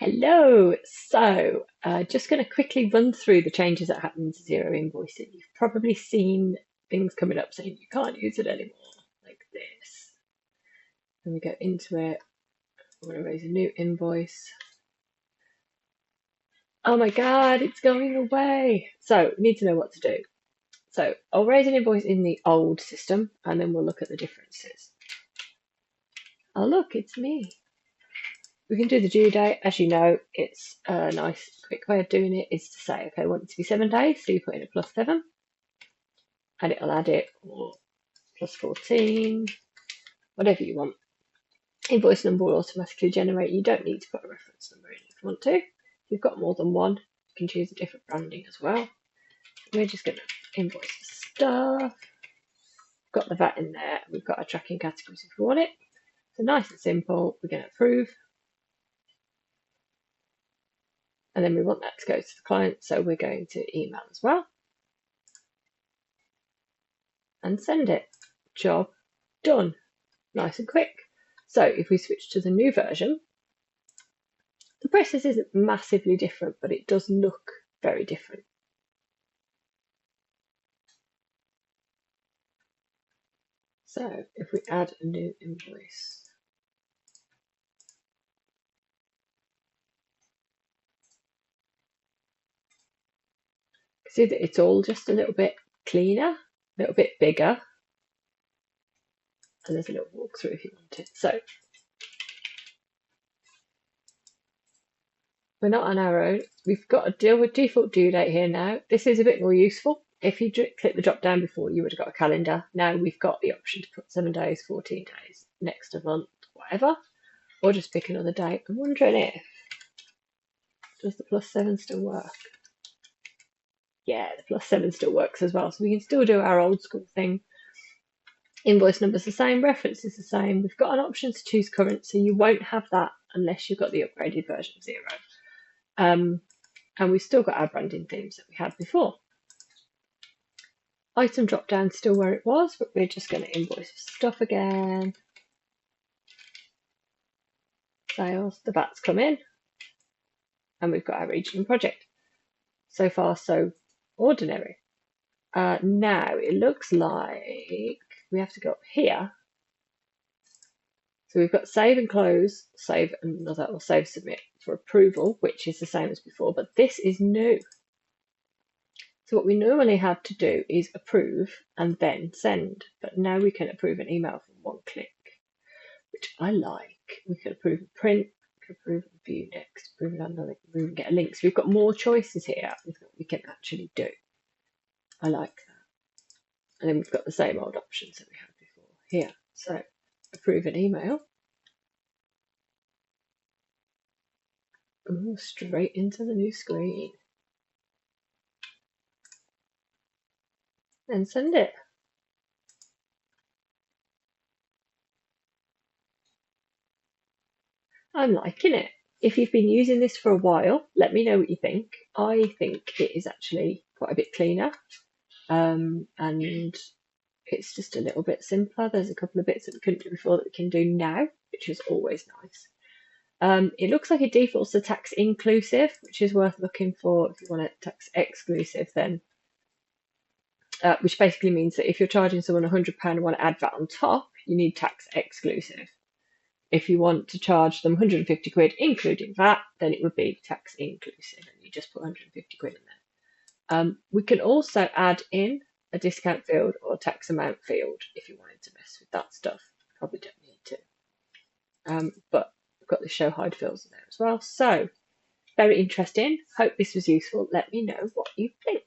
Hello. Just going to quickly run through the changes that happened to Xero invoicing. You've probably seen things coming up saying you can't use it anymore, like this. And we go into it. We're going to raise a new invoice. Oh my God, it's going away. So we need to know what to do. So I'll raise an invoice in the old system and then we'll look at the differences. Oh, look, it's me. We can do the due date. As you know, it's a nice quick way of doing it is to say, okay, I want it to be 7 days. So you put in a +7 and it'll add it, or +14, whatever you want. Invoice number will automatically generate. You don't need to put a reference number in if you want to. If you've got more than one, you can choose a different branding as well. We're just going to invoice the stuff. Got the VAT in there. We've got our tracking categories if we want it. So nice and simple. We're going to approve. And then we want that to go to the client. So we're going to email as well. And send it. Job done. Nice and quick. So if we switch to the new version, the process isn't massively different, but it does look very different. So if we add a new invoice, see that it's all just a little bit cleaner, a little bit bigger, and there's a little walkthrough if you want it. So we're not on our own. We've got to deal with default due date here now. This is a bit more useful. If you click the drop down before, you would have got a calendar. Now we've got the option to put 7 days, 14 days, next a month, whatever, or just pick another date. I'm wondering if, does the +7 still work? Yeah, the +7 still works as well. So we can still do our old school thing. Invoice number's the same, reference is the same. We've got an option to choose current, so you won't have that unless you've got the upgraded version of Xero. And we've still got our branding themes that we had before. Item drop down still where it was, but we're just going to invoice stuff again. Sales, the VAT's come in, and we've got our region project. So far, so ordinary. Now it looks like we have to go up here. So we've got save and close, save another, or save submit for approval, which is the same as before, but this is new. So what we normally have to do is approve and then send, but now we can approve an email from one click, which I like. We can approve a print, we can approve a view next, approve another link, we can get a link. So we've got more choices here with what we can actually do. I like that. And then we've got the same old options that we had before here. So approve an email. Ooh, straight into the new screen. And send it. I'm liking it. If you've been using this for a while, let me know what you think. I think it is actually quite a bit cleaner, and it's just a little bit simpler. There's a couple of bits that we couldn't do before that we can do now, which is always nice. It looks like it defaults to tax inclusive, which is worth looking for. If you want it tax exclusive, then which basically means that if you're charging someone £100 and want to add VAT on top, you need tax exclusive. If you want to charge them 150 quid including VAT, then it would be tax inclusive, and you just put 150 quid in there. We can also add in a discount field or a tax amount field if you wanted to mess with that stuff. Probably don't need to. But we've got the show hide fields in there as well. So very interesting. Hope this was useful. Let me know what you think.